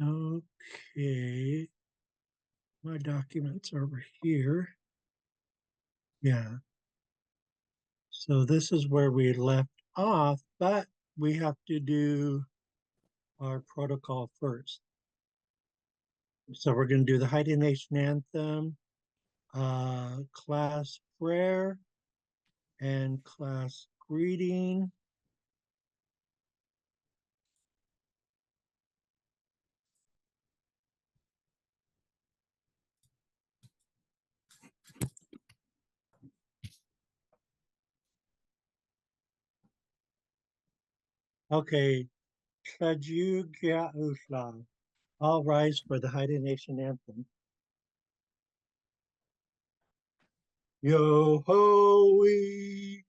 Okay, my documents are over here. Yeah, so this is where we left off, but we have to do our protocol first. So we're going to do the Haida Nation anthem, class prayer, and class greeting. Okay, Xaad Kil. All rise for the Haida Nation anthem. Yo ho wee,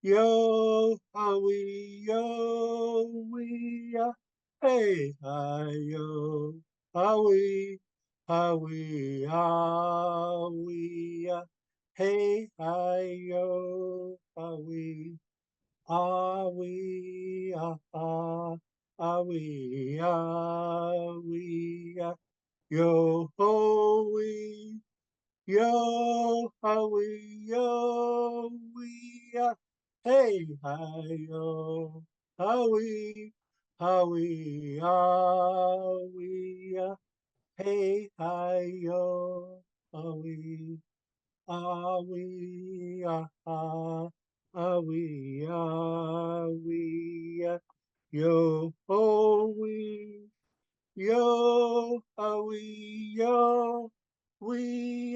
yo ho wee, yo wee, hey hi yo, ho wee, ho wee, ho wee, hey hi yo, ho wee, ah wee, ah wee, yo ho wee. Yo, howie, yo, we, hey, hi, yo, howie, howie, howie, hey, hi, yo, howie, howie, howie, howie, yo, howie. Yo, yo, we,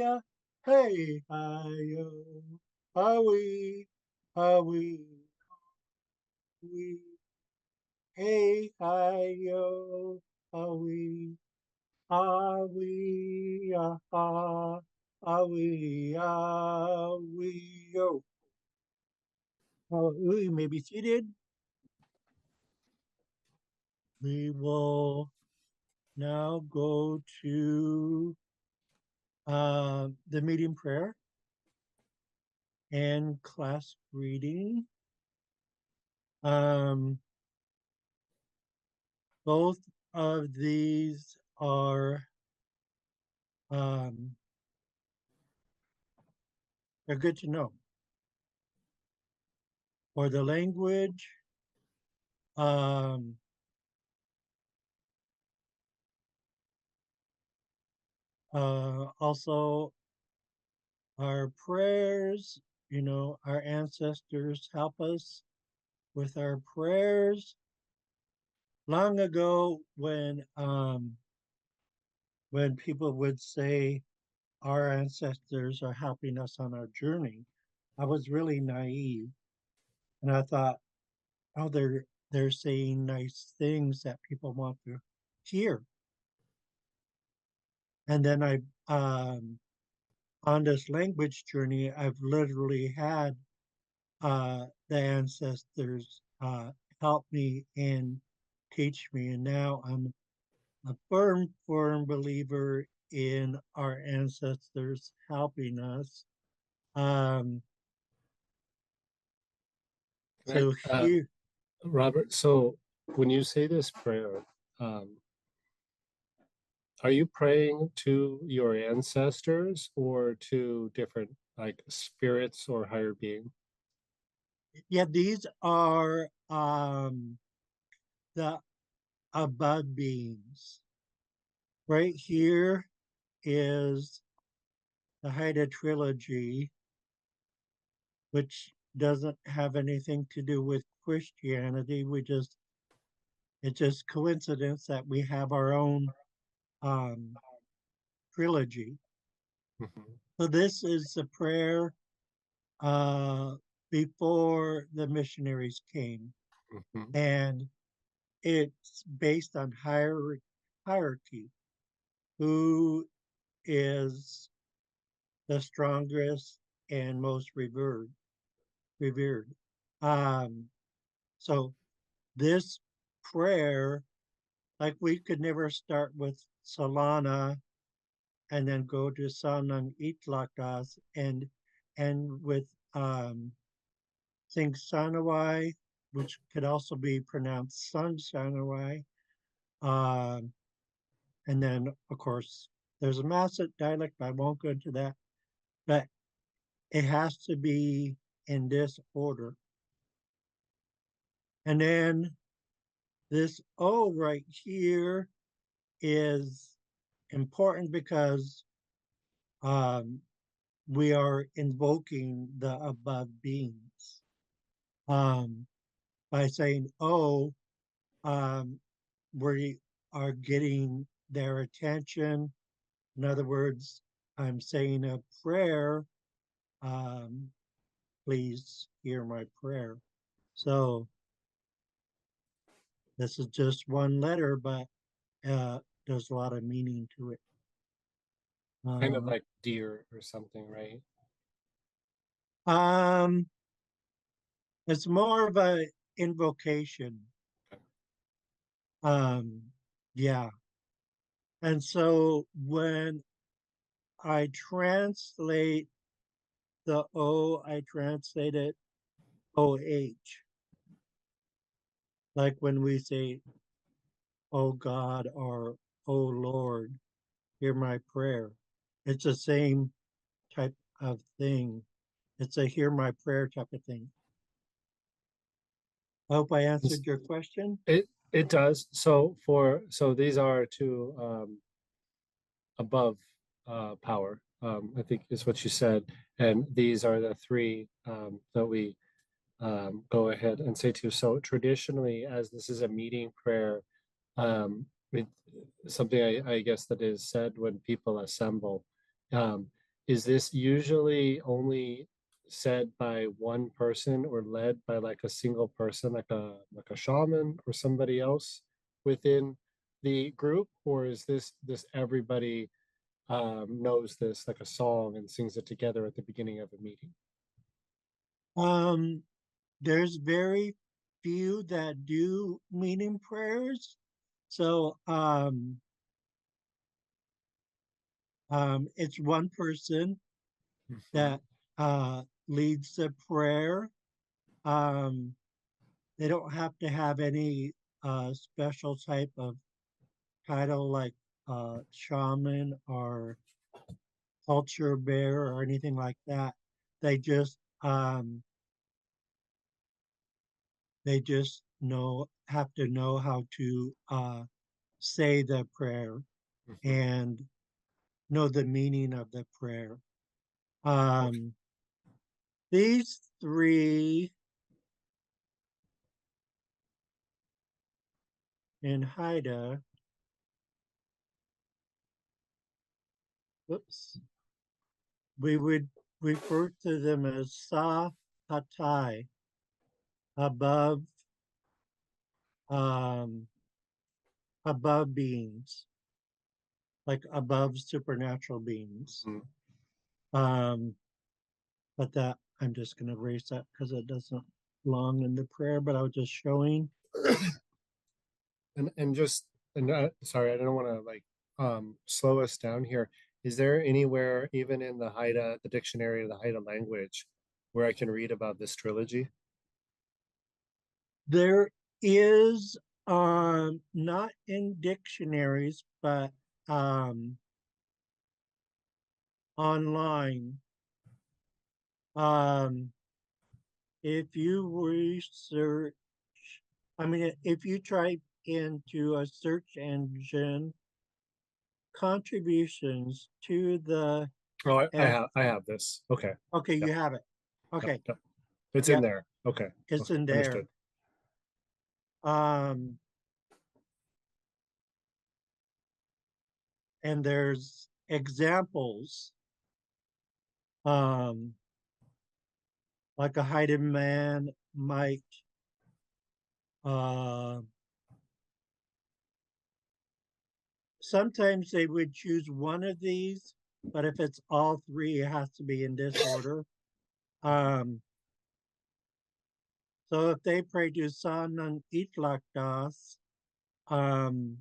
hey, hi, yo, we, we, hey, hi, yo, we, we, yo. We may be seated. We will now go to the meeting prayer and class reading. Um, both of these are um, they're good to know. For the language, um, also our prayers, our ancestors help us with our prayers. Long ago, when people would say our ancestors are helping us on our journey, I was really naive, and I thought, oh, they're saying nice things that people want to hear. And then on this language journey, I've literally had the ancestors help me and teach me, and now I'm a firm believer in our ancestors helping us. Um, Can so here, Robert, so when you say this prayer, um, are you praying to your ancestors or to different like spirits or higher being? yeah, these are the above beings. Right here is the Haida trilogy, which doesn't have anything to do with Christianity. It's just coincidence that we have our own um, trilogy. Mhm, So this is the prayer uh, before the missionaries came, mhm. and it's based on hierarchy. Who is the strongest and most revered. Um, so this prayer, like we could never start with Solana and then go to Sanang Itlakas and with Sing Sanawai, which could also be pronounced Sun Sanawai. Um, And then, of course, there's a Masset dialect, but I won't go into that. But it has to be in this order. And then this O right here is important because um, we are invoking the above beings. Um, by saying O, um, we are getting their attention. In other words, I'm saying a prayer. Um, please hear my prayer. So this is just one letter, but there's a lot of meaning to it. Kind of Uh, like deer or something, right? um, it's more of a invocation. Okay. Um, yeah. And so when I translate the O, I translate it OH. Like when we say, oh God, or oh Lord, hear my prayer. It's the same type of thing. It's a hear my prayer type of thing. I hope I answered your question. It does. So these are two above power, I think is what you said. And these are the three that we go ahead and say to. So traditionally, as this is a meeting prayer, it, something I guess that is said when people assemble. Um, is this usually only said by one person or led by like a single person, like a shaman or somebody else within the group, or is this everybody knows this like a song and sings it together at the beginning of a meeting? Um, there's very few that do meaning prayers. So it's one person Mhm. that leads the prayer. Um, they don't have to have any special type of title like shaman or culture bear or anything like that. They just um, they just have to know how to say the prayer Mhm. and know the meaning of the prayer. Okay. Um, these three in Haida, whoops, we would refer to them as Sa Hatai, above um, above beings, like above supernatural beings. Mhm. Um, but that I'm just going to erase that because it doesn't belong in the prayer. But I was just showing. And just and sorry, I don't want to like slow us down here. Is there anywhere, even in the Haida, the dictionary of the Haida language, where I can read about this trilogy? There is not in dictionaries, but um, online. Um, if you research, I mean, if you type into a search engine contributions to the Oh, F, I have this. Okay. okay, Yep, you have it. yep, Okay, yep. It's in yep, there. Okay. it's Okay. in Understood. there. Um, and there's examples, um, like a hidden man might uh, sometimes they would choose one of these, but if it's all three, it has to be in this order. Um, so if they pray to Sanan Itlakdas, um,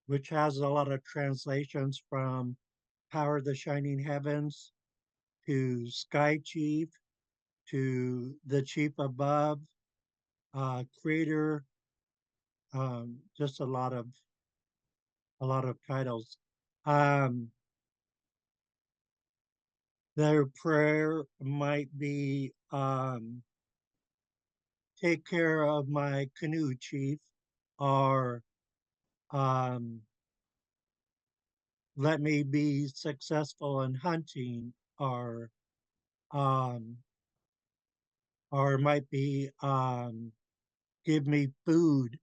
which has a lot of translations from Power of the Shining Heavens to Sky Chief to the Chief Above, Creator, just a lot of a lot of titles. Um, their prayer might be take care of my canoe, chief, or um, let me be successful in hunting, or um, or it might be give me food.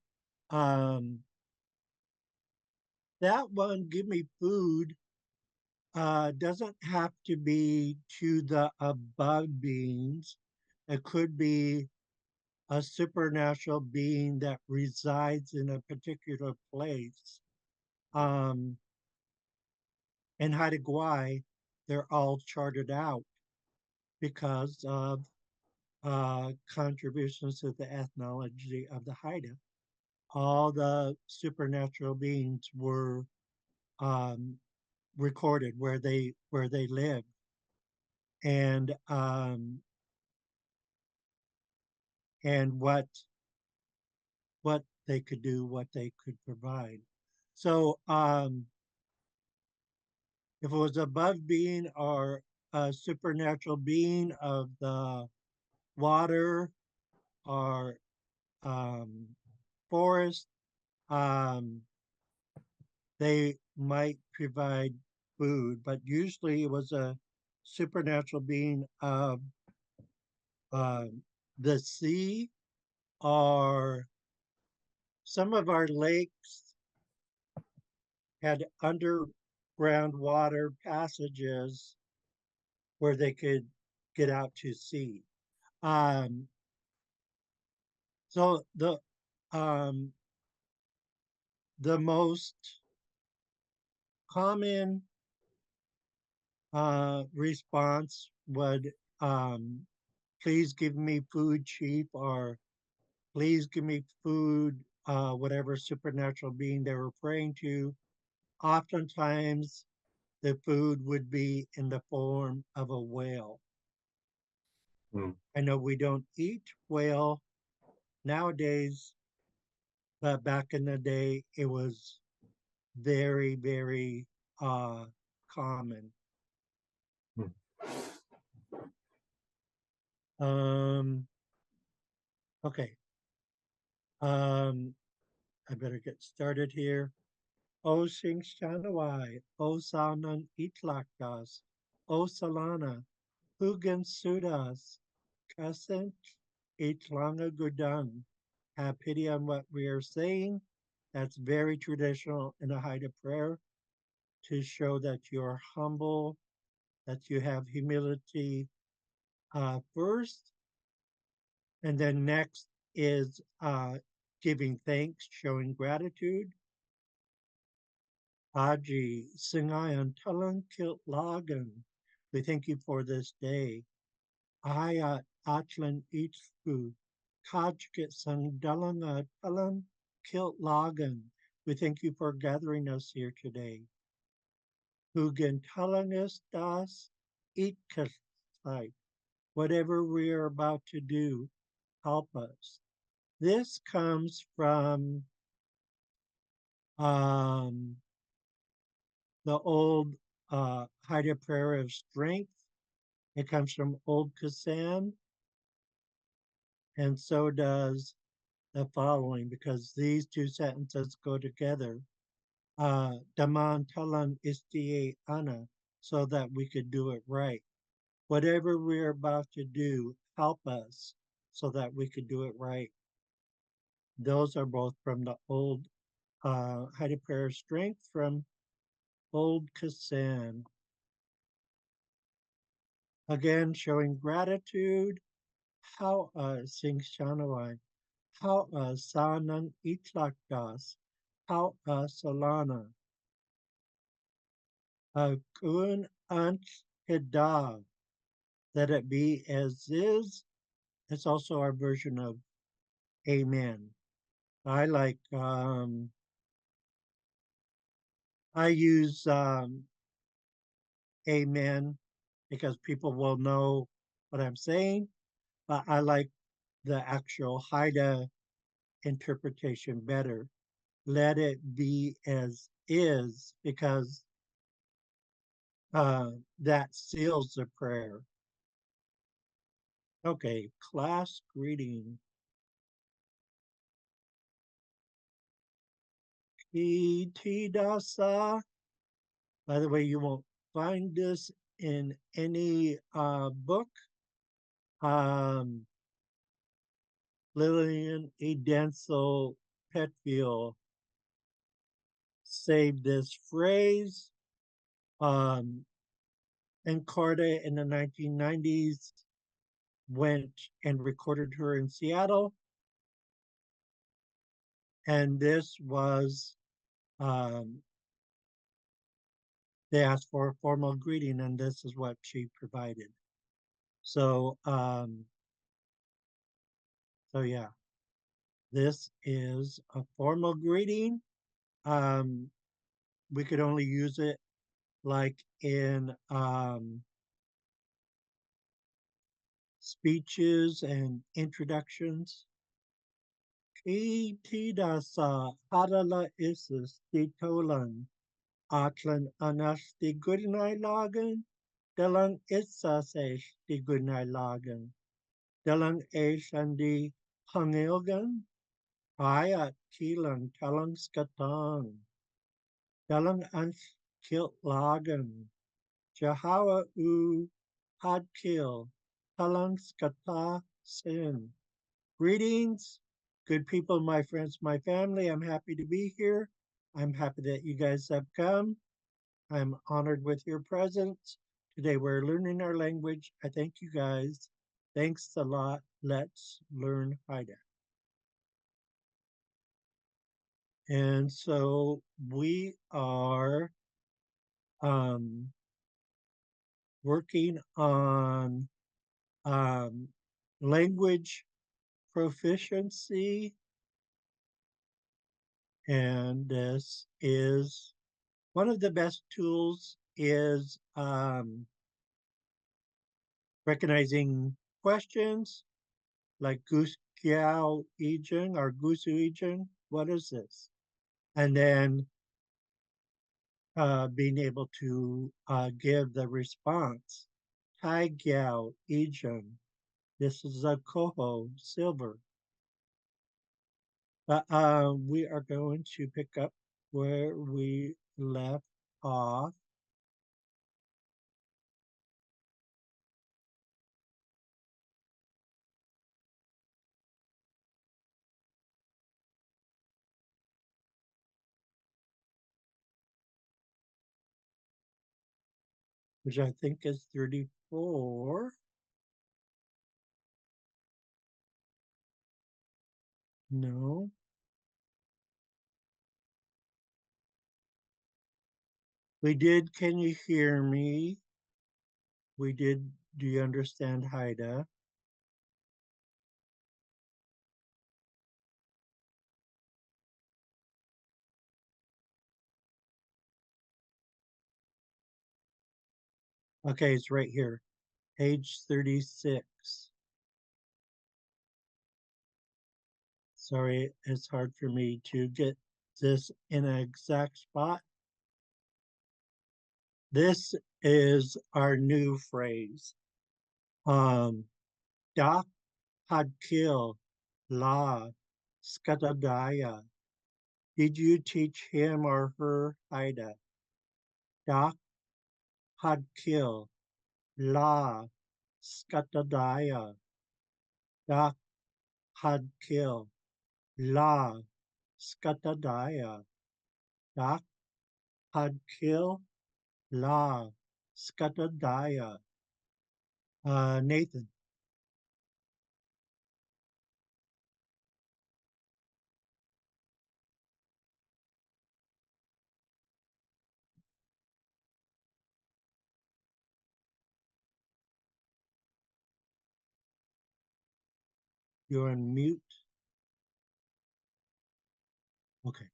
Um, that one, give me food, doesn't have to be to the above beings. It could be a supernatural being that resides in a particular place. Um, in Haida Gwaii, they're all charted out because of contributions to the ethnology of the Haida. All the supernatural beings were um, recorded where they live, and and what they could do, what they could provide. So if it was above being or a supernatural being of the water or um, forest, um, they might provide food, but usually it was a supernatural being of uh, the sea, or some of our lakes had underground water passages where they could get out to sea. Um, so um, the most common response would please give me food, chief, or please give me food, whatever supernatural being they were praying to. Oftentimes, the food would be in the form of a whale. Mm. I know we don't eat whale nowadays, but back in the day, it was very, very uh, common. Mm. Um, okay, um, I better get started here. O Sing Shanawai, O Sanan Itlakdas, O Salana, Hugan Sudas, Kasent Itlanga Gudang. Have pity on what we are saying. That's very traditional in a Haida prayer to show that you're humble, that you have humility first, and then next is giving thanks, showing gratitude. Haji, Singayan, Talan Kilt Lagan. We thank you for this day. Ayat Atlan Itzku, Kajkit Sang Dalanga Talan Kilt Lagan. We thank you for gathering us here today. Hugen Talangas Das Itkasite. Whatever we are about to do, help us. This comes from um, the old Haida Prayer of Strength. It comes from Old Kasan, and so does the following, because these two sentences go together. Daman talan istie ana, so that we could do it right. Whatever we're about to do, help us so that we could do it right. Those are both from the old Haida Prayer of Strength from Old Kasan. Again, showing gratitude. How sing Shanawai. How Sanan Itlakdas. How Salana. Kun Ant Hida. Let it be as is. It's also our version of Amen. I like, I use Amen because people will know what I'm saying. But I like the actual Haida interpretation better. let it be as is, because that seals the prayer. Okay, class greeting. Iti dasa. By the way, you won't find this in any book. Um, Lillian E. Densel Petfield saved this phrase. Encarta in the 1990s went and recorded her in Seattle. And this was, um, they asked for a formal greeting, and this is what she provided. So, so yeah, this is a formal greeting. Um, we could only use it like in speeches and introductions. Kitidasa hadala isis titolan atlan anas di goodnight lagen dalang isasesh di goodnight lagen dalang eshan di hangilgan ayat kilang talang skatang dalang ans kilt lagen Jahawa u had kill talang skata sin. Greetings, good people, my friends, my family. I'm happy to be here. I'm happy that you guys have come. I'm honored with your presence. Today we're learning our language. I thank you guys. Thanks a lot. Let's learn Haida. And so we are um, working on um, language proficiency. And this is one of the best tools is recognizing questions like Goose Kiao Ijing or Gusu Ijing. What is this? And then being able to give the response. Tai Giao Ijing. This is a Coho Silver. But we are going to pick up where we left off. Which I think is 34. No. We did, can you hear me? We did, do you understand Haida? Okay, it's right here, page 36. Sorry, it's hard for me to get this in an exact spot. This is our new phrase. Dak had kill la skatadaya. Did you teach him or her Haida? Dak had kill la skatadaya. Dak had kill la skatadaya. Dak had kill la skatadaya. Nathan, you're on mute. Okay.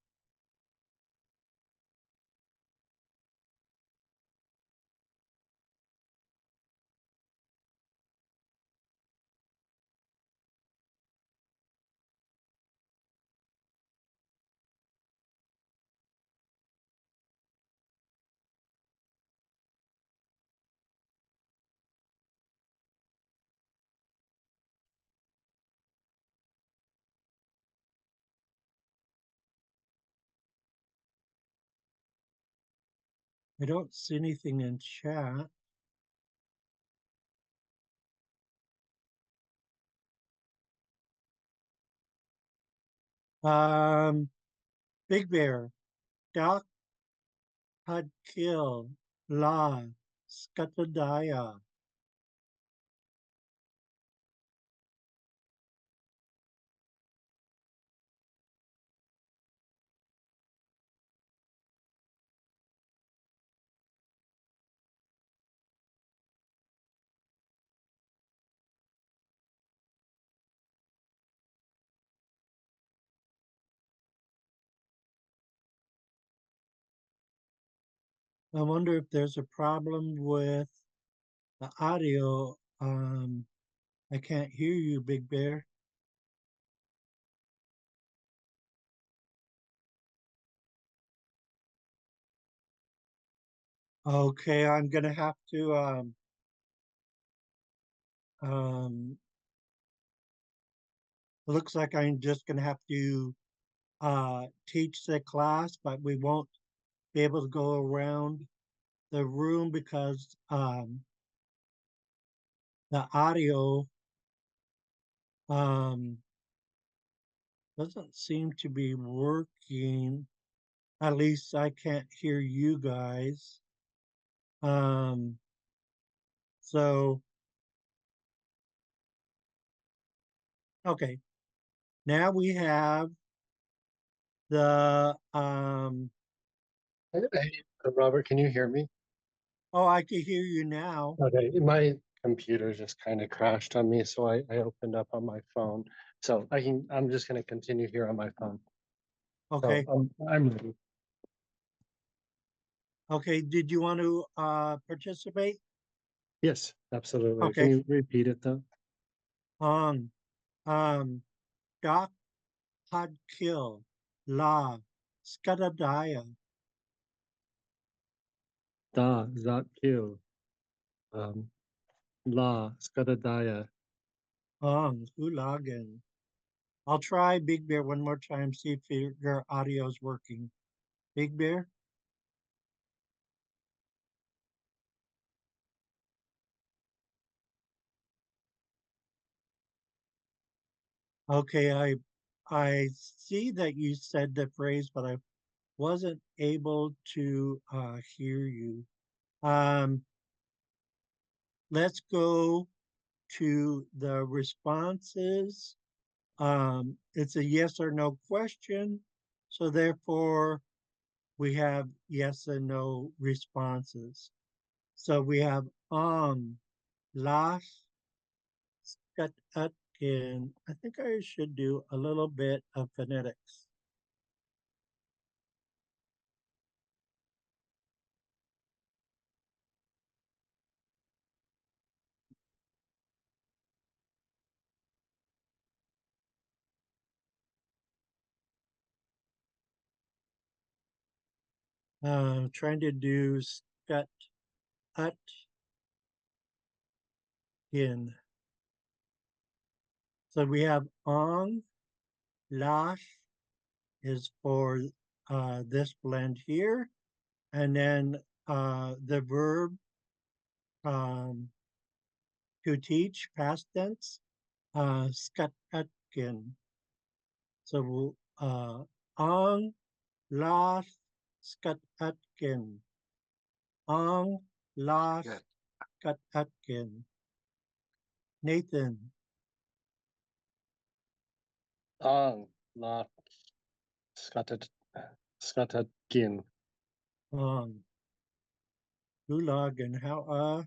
I don't see anything in chat. Um, Big Bear, Doc Had Kill, La, Skatadaya. I wonder if there's a problem with the audio. I can't hear you, Big Bear. Okay, I'm gonna have to um looks like I'm just gonna have to teach the class, but we won't be able to go around the room because the audio um doesn't seem to be working. At least I can't hear you guys. Um so okay. Now we have the Hey, Robert, can you hear me? oh, I can hear you now. Okay, my computer just kind of crashed on me, so I opened up on my phone. So I'm just gonna continue here on my phone. So Okay. I'm ready. Okay. Did you want to participate? Yes, absolutely. Can Okay. you repeat it though? Um um Doc Had Kill La Skadadaya Da, Xaad Kil, um, La, Skadadaya. Hulagen. I'll try Big Bear one more time, see if your audio is working. Big Bear? Okay, I see that you said the phrase, but I wasn't able to hear you. Um, let's go to the responses. It's a yes or no question, so therefore we have yes and no responses. So we have las, cut, atkin. I think I should do a little bit of phonetics. Trying to do scut, atkin. So we have on, lash is for this blend here. And then the verb um, to teach, past tense, skatatkin. So ang las skatatkin. Ang las Good. skatatkin. Nathan, Ang, La, Skatad, Skatadgin. ang gulag and how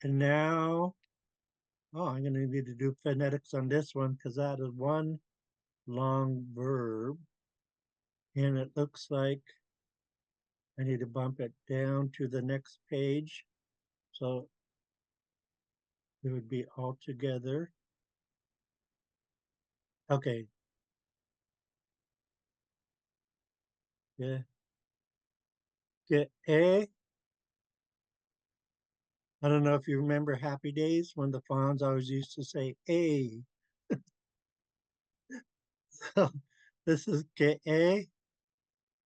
and now I'm gonna need to do phonetics on this one because that is one long verb. And it looks like I need to bump it down to the next page. So it would be all together. Okay. Yeah. Get A. I don't know if you remember Happy Days when the Fonz always used to say A. So this is get A.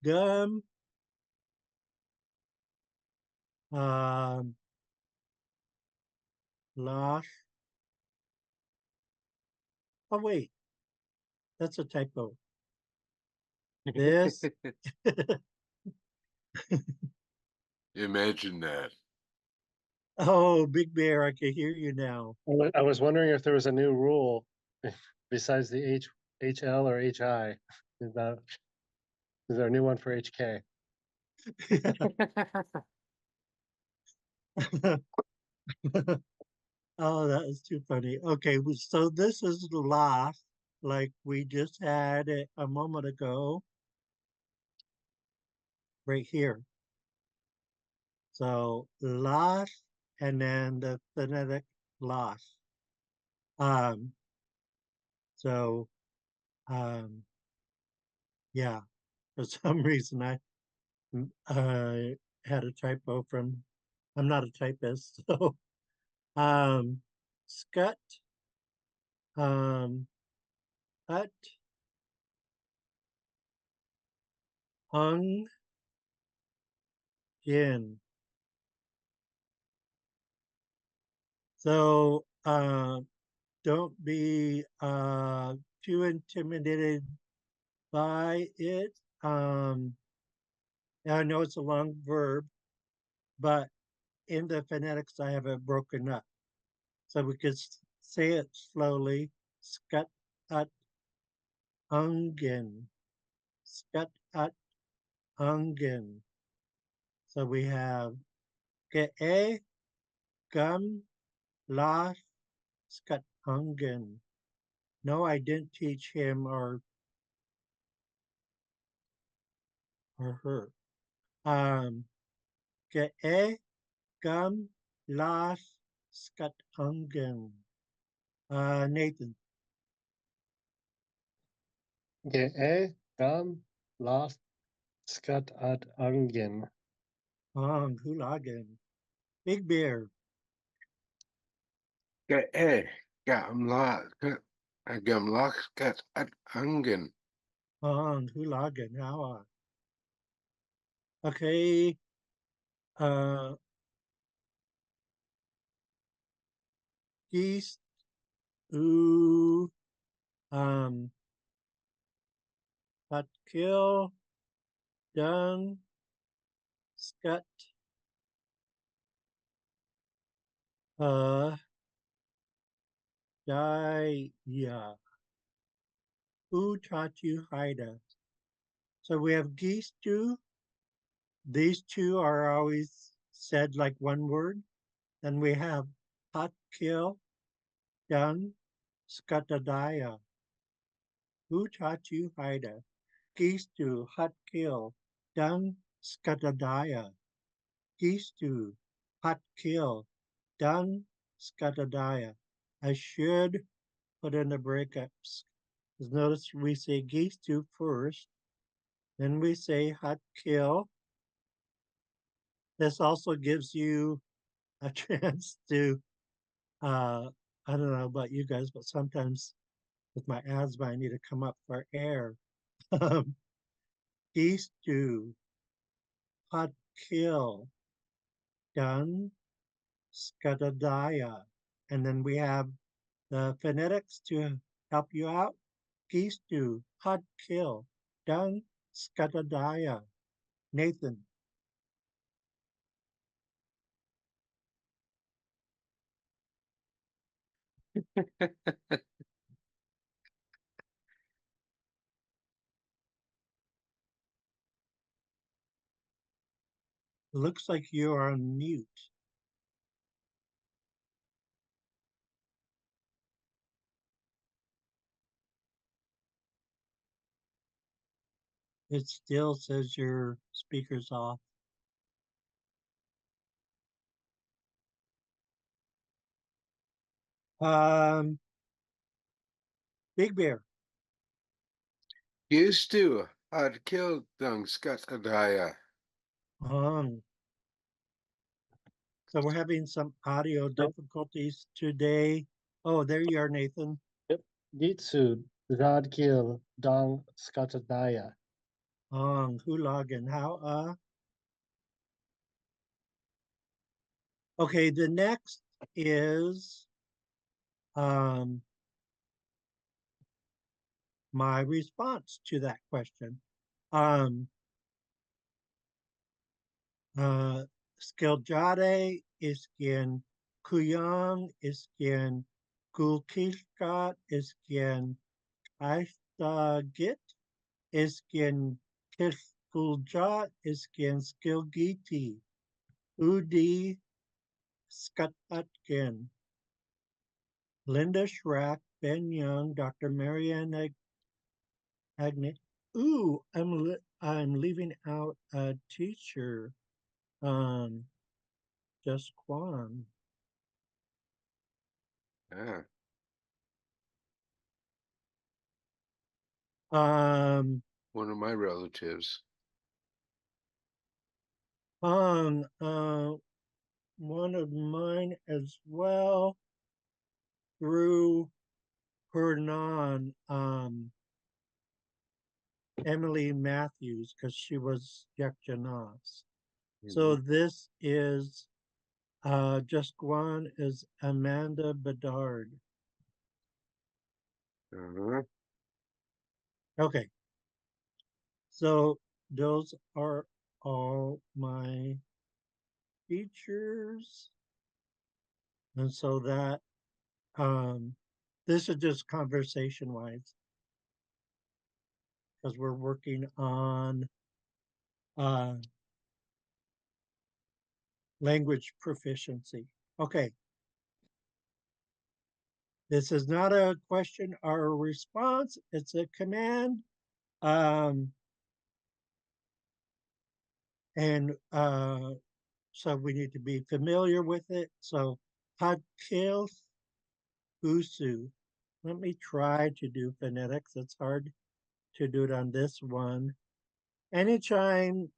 Gum. Um, Losh. Oh, wait, that's a typo. This. Imagine that. Oh, Big Bear, I can hear you now. I was wondering if there was a new rule besides the HL or HI. Is there a new one for HK? Oh, that is too funny. Okay, so this is the last, like we just had it a moment ago, right here. So last, and then the phonetic loss. Um, so um, yeah, for some reason I had a typo from. I'm not a typist, so scut, um, hut, hung, in. So don't be too intimidated by it. I know it's a long verb, but in the phonetics, I have it broken up. So we could say it slowly. Scut at ungen. Scut at ungen. So we have ge gum la scut ungen. No, I didn't teach him or her. Ge gum las scut ungen. Nathan. Ge gam last skat ad angen. Hulagen. Big Bear. Gamlachkat at Angen. Hulagen. How? Okay. Uh, Geese. Ooh. Um, Hot kill. Done. Scut. Uh, Die. Yeah. Who taught you Haida? So we have geese too. These two are always said like one word. Then we have hot kill, done, scutadaya. Who taught you Haida? Geese to hot kill, done, scutadaya. Geese to hot kill, done, scutadaya. I should put in the breakups. Because notice we say geese to first, then we say hot kill. This also gives you a chance to I don't know about you guys, but sometimes with my asthma, I need to come up for air. Geese do, hot kill, done, scatadaya. And then we have the phonetics to help you out. Geese do, hot kill, done, scatadaya. Nathan. Looks like you are on mute. It still says your speaker's off. Um, Big Bear. Used to had killed dung Scatadaya. Um, so we're having some audio Nope. difficulties today. Oh, there you are, Nathan. Yep. Gitsu, Xaad Kil, Dang Skatadaya. Hulagan. How Okay, the next is um, my response to that question. Um, Skiljade iskin kuyang iskin kulkishkat iskin aistagit iskin kiskuljat iskin skilgiti udi skatutkin. Linda Schrack, Ben Young, Dr. Marianne Agnew. Ooh, I'm leaving out a teacher. Um, Just Kwan. Ah, Um, one of my relatives. on one of mine as well through Hernan, Emily Matthews, because she was Yakjanas. So Mhm. this is Just Kwan is Amanda Bedard. Uh-huh. Okay, so those are all my features. And so that this is just conversation wise because we're working on uh, language proficiency. Okay, this is not a question or a response, it's a command. Um, and so we need to be familiar with it. So, Hakil Usu. Let me try to do phonetics. It's hard to do it on this one. Anytime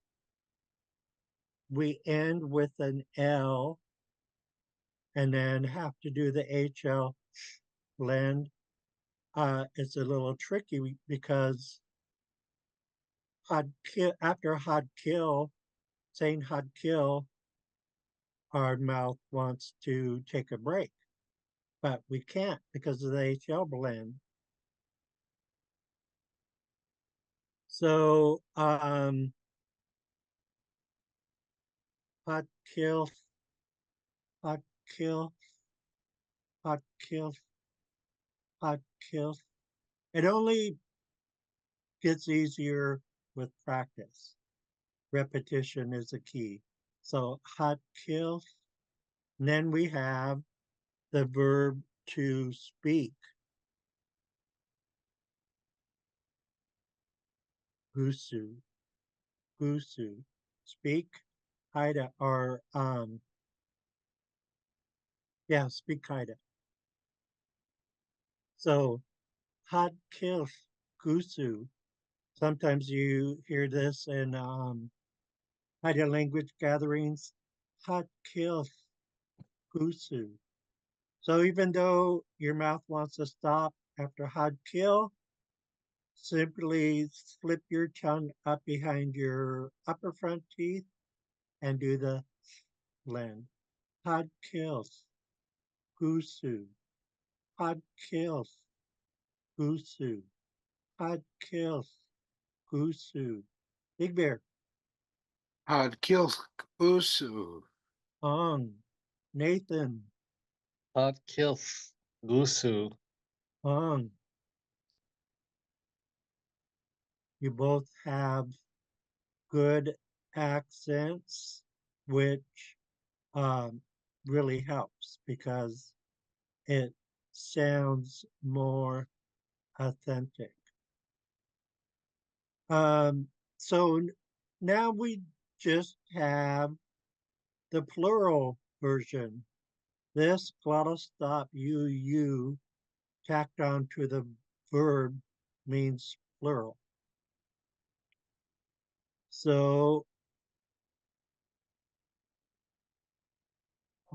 we end with an L and then have to do the HL blend, it's a little tricky because after hot kill, saying hot kill, our mouth wants to take a break, but we can't because of the HL blend. So, hot kill, hot kill, hot kill, hot kill. It only gets easier with practice. Repetition is a key. So, hot kill. And then we have the verb to speak, gusu, gusu, speak, haida, or yeah, speak haida. So hot kill gusu. Sometimes you hear this in haida language gatherings. Hot kill gusu. So even though your mouth wants to stop after hot kill, simply slip your tongue up behind your upper front teeth and do the blend. Hot kills, gusu. Hot kills, gusu. Hot kills, gusu. Big Bear, Hod Kil Usu. Ong, Nathan, Xaad Kil Gusu. Ong. You both have good accents, which um, really helps because it sounds more authentic. Um, so now we just have the plural version. This glottal stop uu tacked on to the verb means plural. So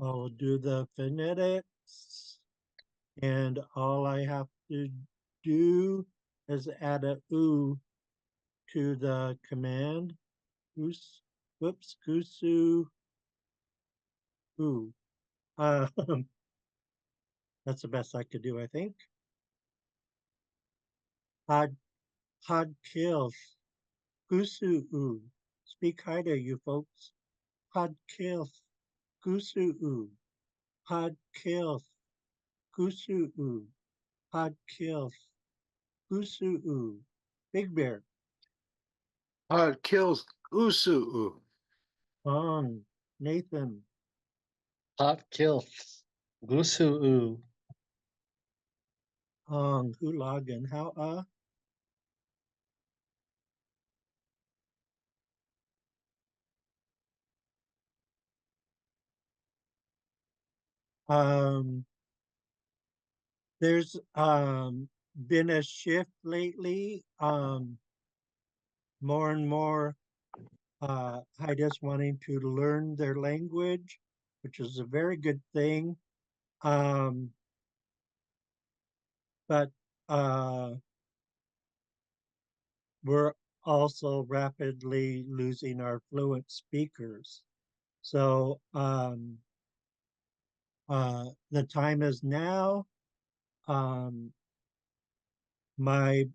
I'll do the phonetics, and all I have to do is add a oo to the command. Goose, whoops, gusu, oo. Um, that's the best I could do, I think. Hod Hod kills. Gusu. Speak hi to you folks. Hod kills. Gusu. Hod kills. Gusu. Hod kills. Gusu. Big Bear. Xaad Kil Usu. On. Nathan. Hot kills. Gusu. On. Hulagan. How um there's been a shift lately. More and more Haidas wanting to learn their language, which is a very good thing. Um, but we're also rapidly losing our fluent speakers. So the time is now. My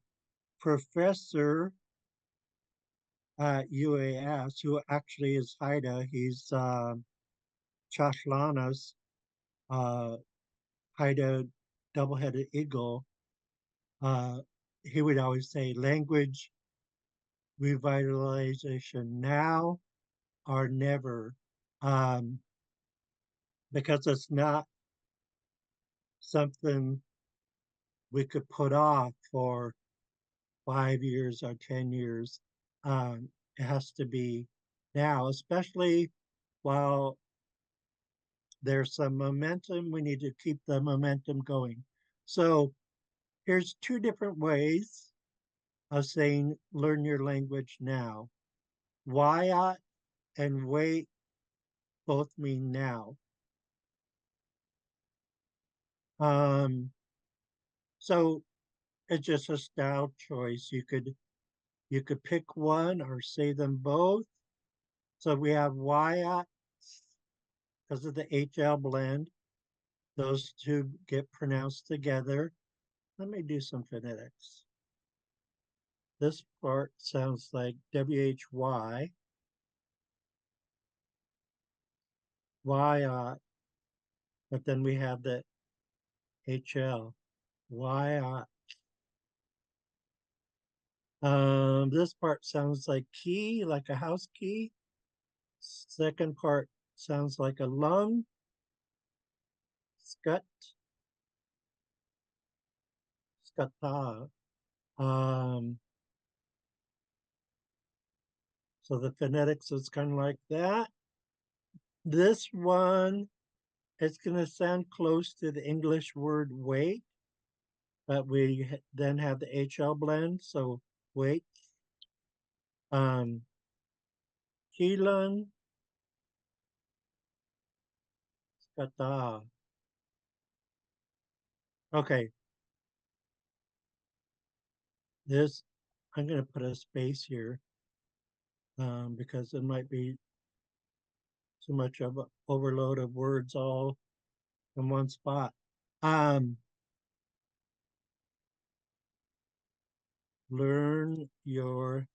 professor at UAS, who actually is Haida, he's Chashlanas, uh, Haida double-headed eagle. Uh, he would always say language revitalization now or never, um, because it's not something we could put off for 5 years or 10 years. It has to be now, especially while there's some momentum. We need to keep the momentum going. So here's two different ways of saying learn your language now. Why and wait both mean now. Um, so it's just a style choice. You could pick one or say them both. So we have why because of the HL blend. Those two get pronounced together. Let me do some phonetics. This part sounds like WHY, why, but then we have the HL, why. This part sounds like key, like a house key. Second part sounds like a lung, scut, scutta. Um, so the phonetics is kind of like that. This one, it's going to sound close to the English word wait, but we then have the HL blend. So wait. Kilan, scutta. Okay, this, I'm going to put a space here because it might be too much of an overload of words all in one spot. Um, learn your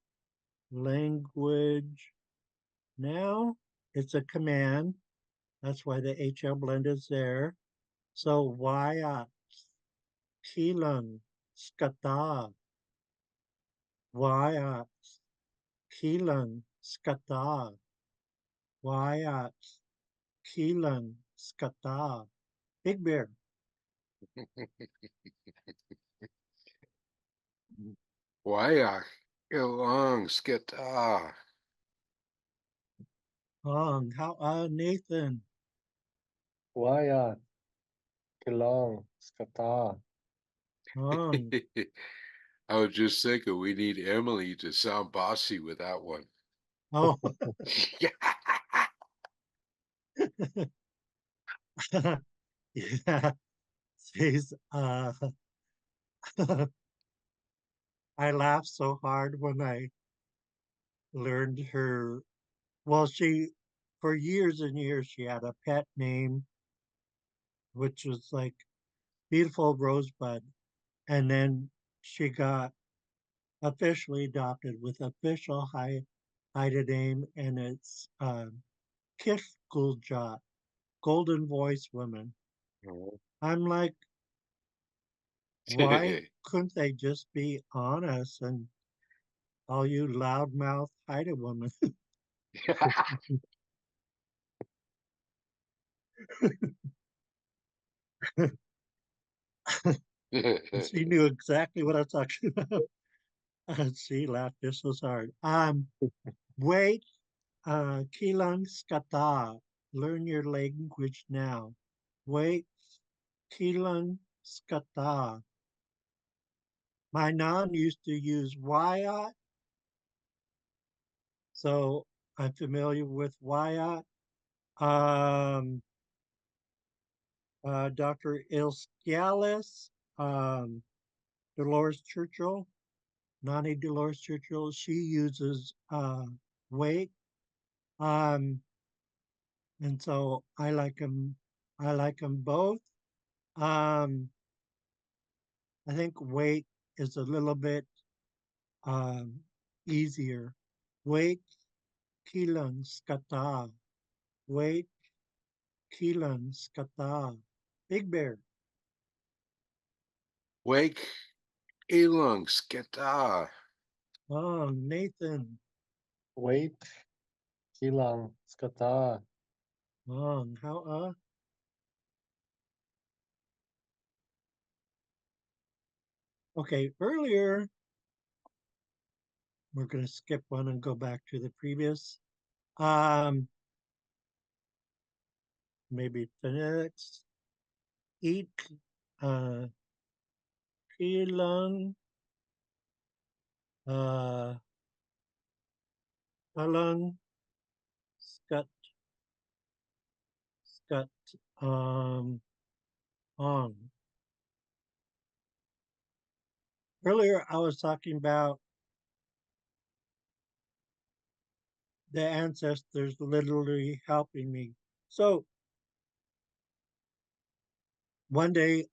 language now. It's a command. That's why the HL blend is there. So why kilan skata? Why kilan skata? Why kilan skata? Big Bear. Waya Ilang Skita. How Nathan. Why kilong skata. Hong. I was just thinking we need Emily to sound bossy with that one. Oh, yeah. She's I laughed so hard when I learned her. Well, she for years and years she had a pet name which was like beautiful rosebud. And then she got officially adopted with official Haida name, and it's Kishkuljat, Golden Voice Woman. Oh. I'm like, why couldn't they just be honest and all you loudmouth Haida women? She knew exactly what I was talking about. She laughed just as hard. Wait, Kilang Skata, learn your language now. Wait, Kilang Skata. My non used to use Wyatt, so I'm familiar with Wyatt. Um, Dr. Ilskialis, um, Dolores Churchill, Nani Dolores Churchill, she uses weight. Um, and so I like them. I like them both. Um, I think weight is a little bit um, easier. Weight kilan skata. Weight kilan skata. Big Bear. Wake Elung Sketa. Oh, Nathan. Wait, kilang, skata. Oh, how okay, earlier we're gonna skip one and go back to the previous. Um Maybe phonetics. Eat uh kilang uh kalang scut scut um on. Earlier I was talking about the ancestors literally helping me. So one day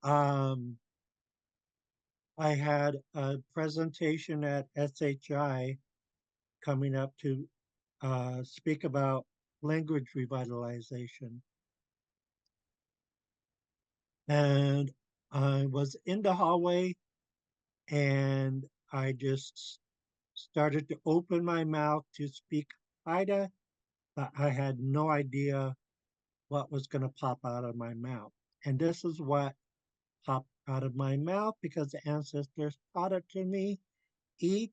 I had a presentation at SHI coming up to speak about language revitalization. And I was in the hallway and I just started to open my mouth to speak Haida, but I had no idea what was going to pop out of my mouth. And this is what popped out of my mouth because the ancestors taught it to me. Eat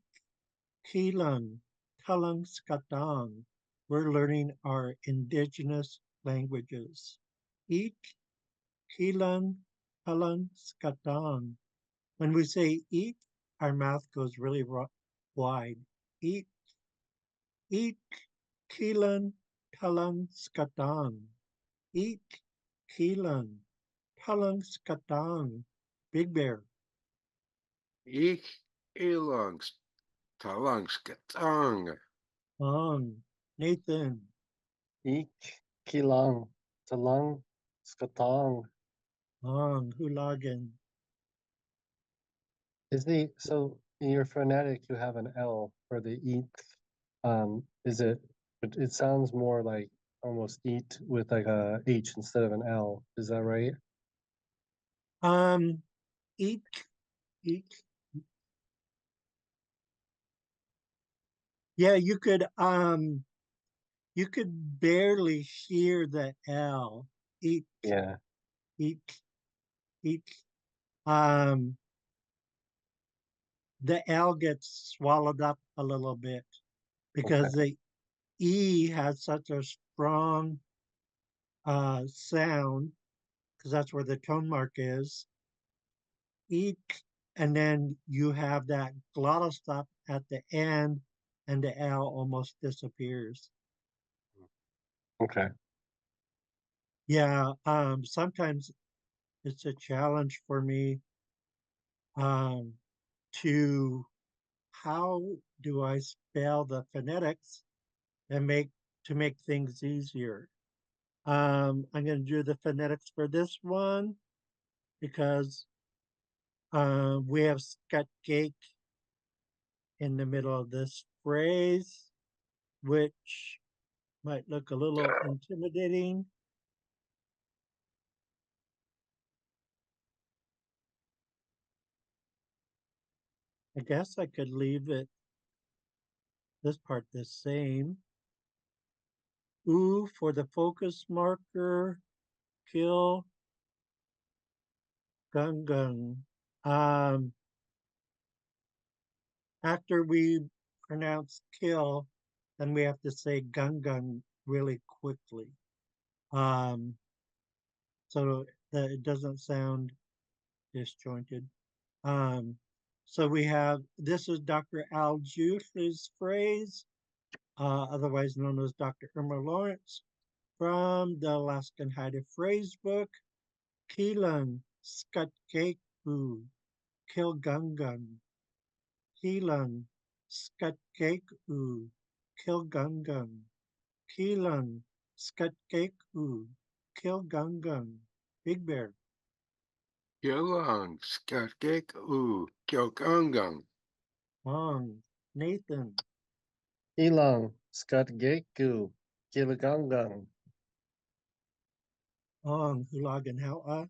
Kilang, Talang Skatang. We're learning our indigenous languages. Eat Kilang, Talang Skatang. When we say eat, our mouth goes really wide. Eat, eat, Kilang, Talang Skatang. Eat, Kilang, Talang Skatang. Big Bear. Ik Elung Talang Sketang. Nathan. Ik, kilang, talang, skatang. Hulagan. Is the so in your phonetic you have an L for the eat. Is it? It sounds more like almost eat with like a H instead of an L. Is that right? Um, eat, eat. Yeah, you could barely hear the L. Eat, Yeah. eat, eat. Um, the L gets swallowed up a little bit Okay. because the E has such a strong sound because that's where the tone mark is. Eat, and then you have that glottal stop at the end, and the L almost disappears. Okay. Yeah, sometimes it's a challenge for me um, to how do I spell the phonetics and make things easier. I'm going to do the phonetics for this one because we have scut cake in the middle of this phrase, which might look a little intimidating. I guess I could leave this part the same. Ooh, for the focus marker, kill, gun gun. Um, After we pronounce kill, then we have to say gun gun really quickly. Um, so that it doesn't sound disjointed. Um, so we have this is Dr. Al Juth's phrase, otherwise known as Dr. Irma Lawrence, from the Alaskan Haida phrase book, Keelan Skutkeku Kilgungun. Keelan Skutkeku Kilgungun. Keelan Skutkeku Kilgungun. Big Bear. Yolong, Skatkek, ooh, Kyokungung. Long. Nathan. Ilang, Skatgeku, Kilagangang. On Hulagan How.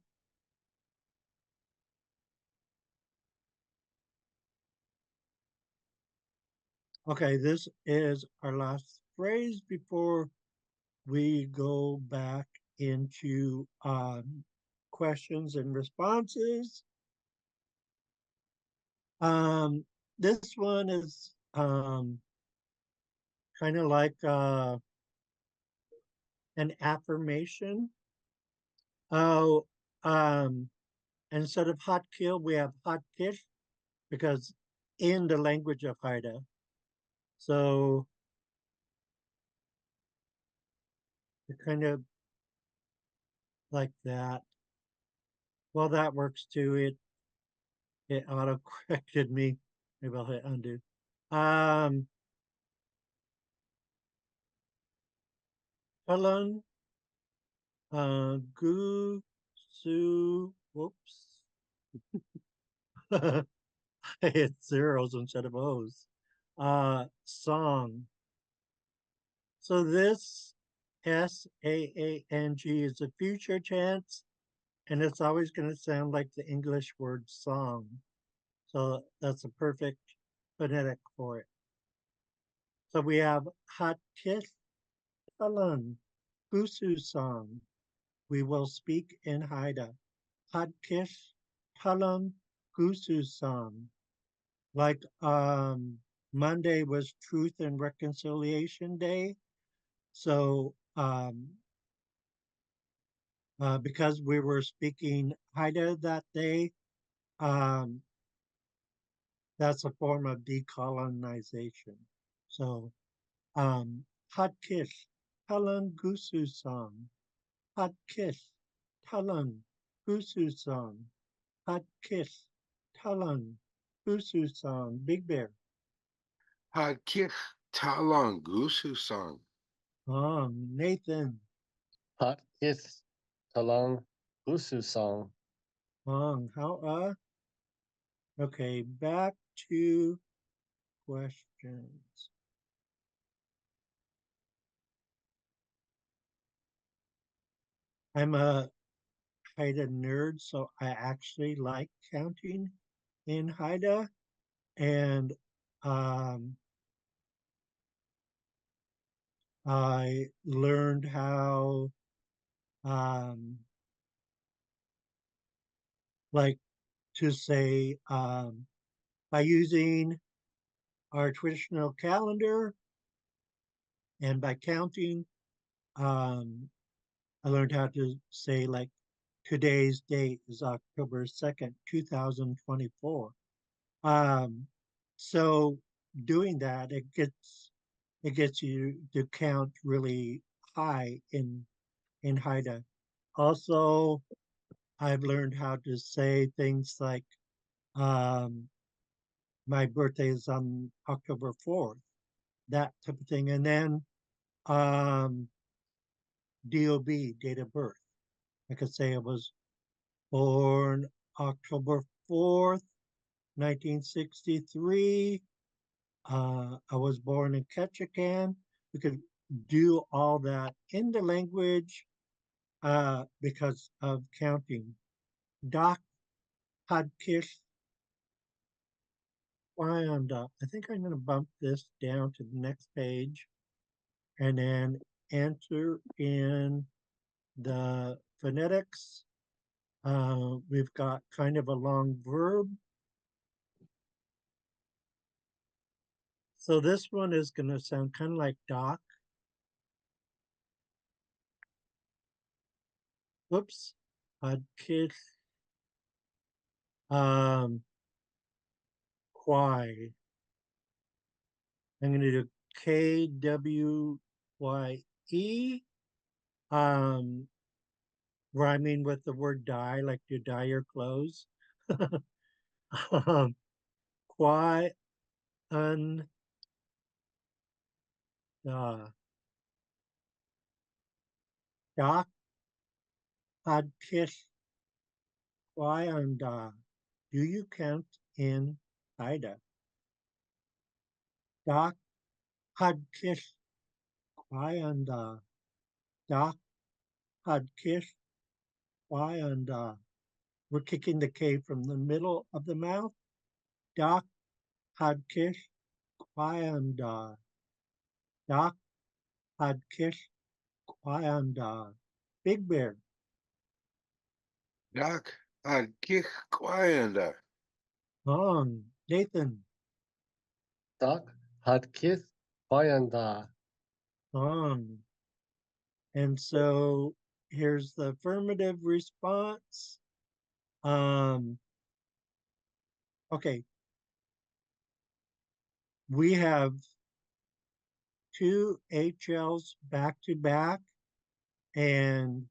Okay, this is our last phrase before we go back into questions and responses. This one is kind of like an affirmation. Oh, instead of hot kill, we have hot kish because in the language of Haida. So it kind of like that. Well, that works too. It auto corrected me. Maybe I'll hit undo. Um, Helen, Gu, Su, whoops. I hit zeros instead of O's. Song. So this SAANG is a future tense, and it's always going to sound like the English word song. So that's a perfect phonetic for it. So we have Hot Kiss Helen, Gusu song. We will speak in Haida. Hot Kiss Helen, Gusu song. Like Monday was Truth and Reconciliation Day. So because we were speaking Haida that day, um, that's a form of decolonization. So Hot Kiss, Talan Gusu song. Hot Kiss, Talan Gusu song. Hot Kiss, Talan Gusu song. Big Bear. Hadkik, Talong, Gusu song. Nathan. Hot Kith, Talang, Usu song. How okay, back to questions. I'm a Haida nerd, so I actually like counting in Haida. And um, I learned how, um, like, to say by using our traditional calendar and by counting, um, I learned how to say, like, today's date is October 2nd, 2024. Um, so doing that, it gets you to count really high in Haida. Also, I've learned how to say things like um, my birthday is on October 4th, that type of thing. And then um, DOB, date of birth. I could say I was born October 4th, 1963. I was born in Ketchikan. We could do all that in the language because of counting. Doc Hadkish Wyanda. I think I'm going to bump this down to the next page and then enter in the phonetics. We've got kind of a long verb. So this one is going to sound kind of like doc. Whoops. Hadkish. Quai. I'm going to do KWYE, rhyming with the word dye, like to dye your clothes. um, Quai un doc had kiss quai un Do you count in Ida? Doc had kiss quai un Doc had kiss quai un We're kicking the K from the middle of the mouth. Doc had kiss quai un Doc had kiss quai un Big Bear. Doc, I'd kick quiet. Nathan. Doc had kissed Bayanda. And so here's the affirmative response. Okay, we have two HLs back to back, and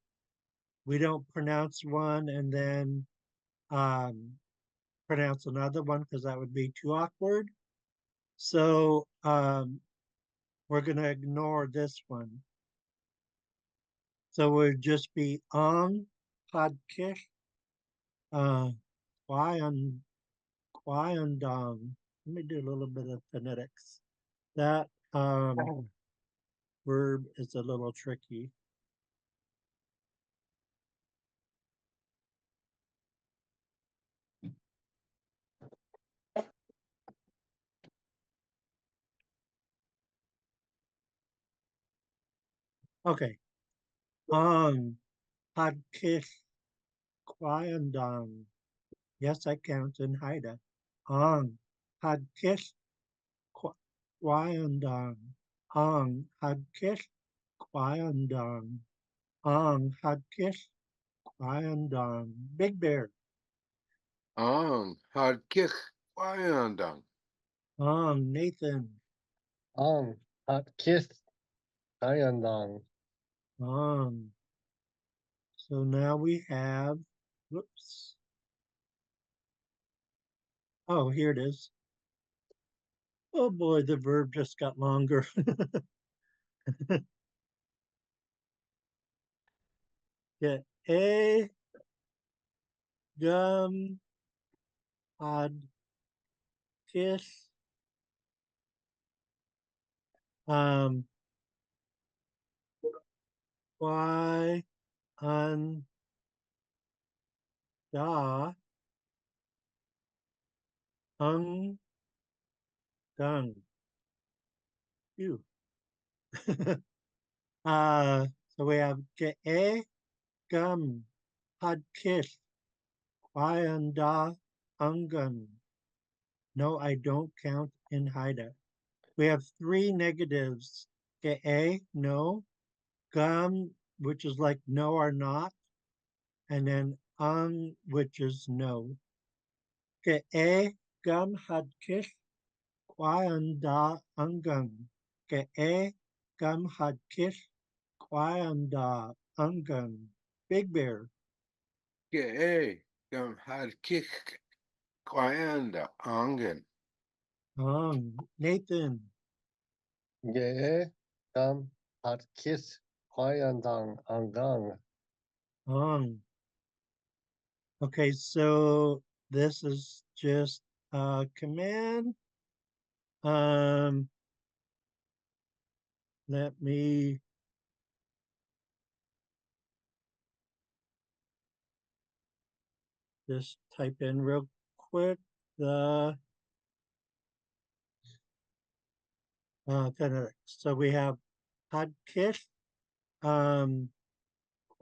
we don't pronounce one and then pronounce another one because that would be too awkward. So we're going to ignore this one. So it would just be on podcast, why on let me do a little bit of phonetics. That verb is a little tricky. Okay. On podcast, Kwaiandong. Yes, I count in Haida. On podcast, Kwaiandong. On podcast, Kwaiandong. On podcast, Kwaiandong. Big Bear. I'd kick quiet. On Nathan. Had kissed Bayandang. On. So now we have, whoops. Oh, here it is. Oh boy, the verb just got longer. Yeah, a gum had kiss um why un da ung dung you. So we have get a gum had kiss why un da ungun. No, I don't count in Haida. We have three negatives. Get a no, gum, which is like no or not, and then which is no. Ke e gum had kiss da ungun. Ke e gum had kiss da ungun. Big Bear. G'ay, had kick quiet. Angen. Nathan. Ge had kissed Huayandang Angang. Okay, so this is just a command. Um, let me just type in real quick the phonetics. So we have Hadkish,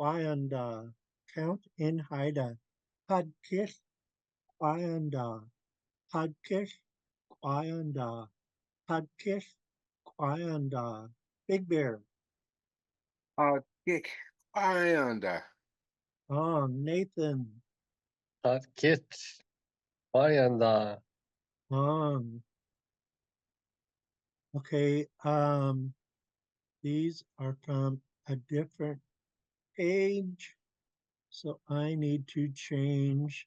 Wayanda, count in Haida, Hadkish, Wayanda, Hadkish, Wayanda, Hadkish, Wayanda, Big Bear, Kick. Ayanda. Nathan, Kit. Huayanda. um, okay, these are from a different page, so I need to change.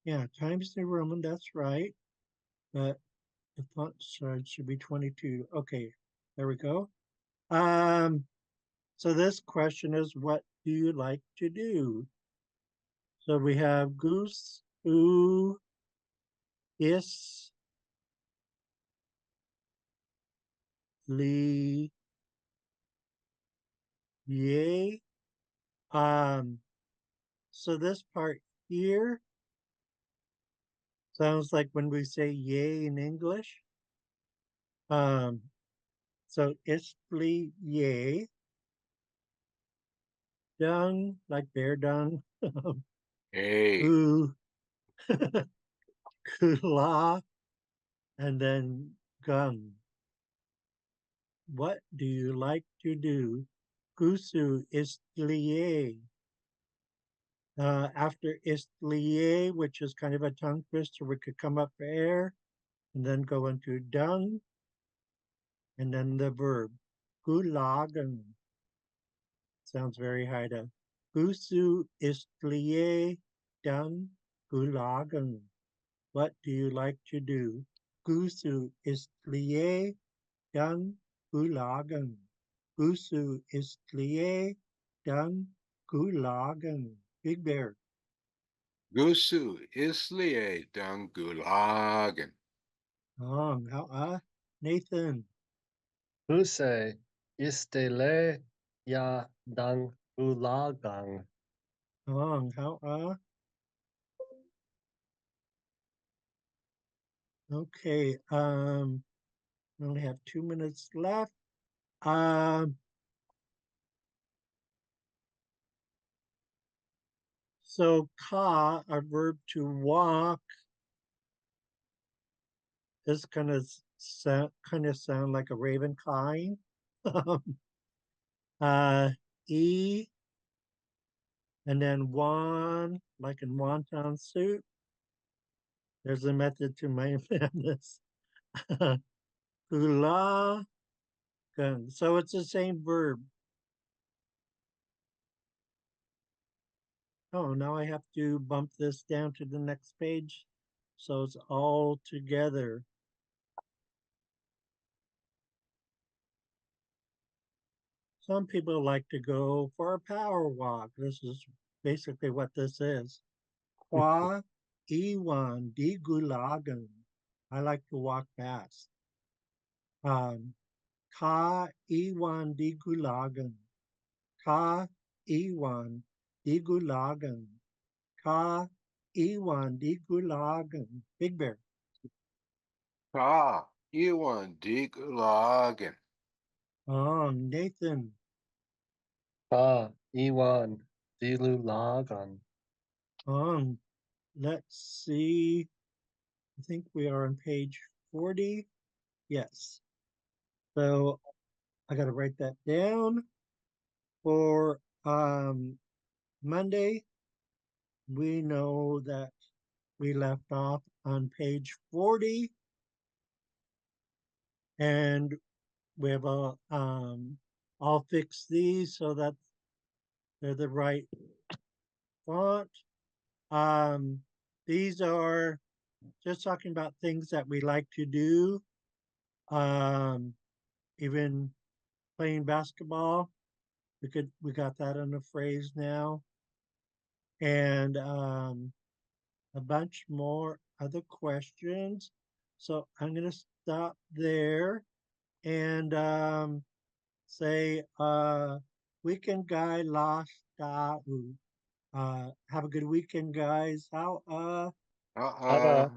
Yeah, Times New Roman, that's right. But the font size should be 22. Okay, there we go. So this question is, what do you like to do? So we have goose, oo, is, li, yay. So this part here sounds like when we say yay in English. Um, so ispli yay, dung like bear dung, Hey. oo, kula, and then gun. What do you like to do? Gusu istliye. After istliye, which is kind of a tongue twister, we could come up for air and then go into dung and then the verb. Gulagen. Sounds very Haida. Gusu istliye dung gulagen. What do you like to do? Gusu istliye dung gulagen. Gusu istliye dung gulagen. Big Bear. Gusu islie dangulagen. How Nathan. Huse. Istele. Ya. Dang. Ulagang. How okay. We only have 2 minutes left. Um, so ka, a verb to walk, is kind of sound like a raven cawing. uh, e, and then wan, like in wonton soup. There's a method to my madness. Hula, gun. So it's the same verb. Oh, now I have to bump this down to the next page. So it's all together. Some people like to go for a power walk. This is basically what this is. Qua iwan di gulagan. I like to walk fast. Ka iwan di gulagan. Ka iwan di gulagan. Ka iwan di gulagan. Big Bear. Ka iwan digulagen. Nathan. Ka. Iwan. Dilulagan. Let's see. I think we are on page 40. Yes. So I got to write that down for Monday. We know that we left off on page 40 and we have I'll fix these so that they're the right font. Um, these are just talking about things that we like to do. Even playing basketball. We got that in the phrase now. And a bunch more other questions. So I'm gonna stop there and say weekend guy lost have a good weekend, guys. How Ada.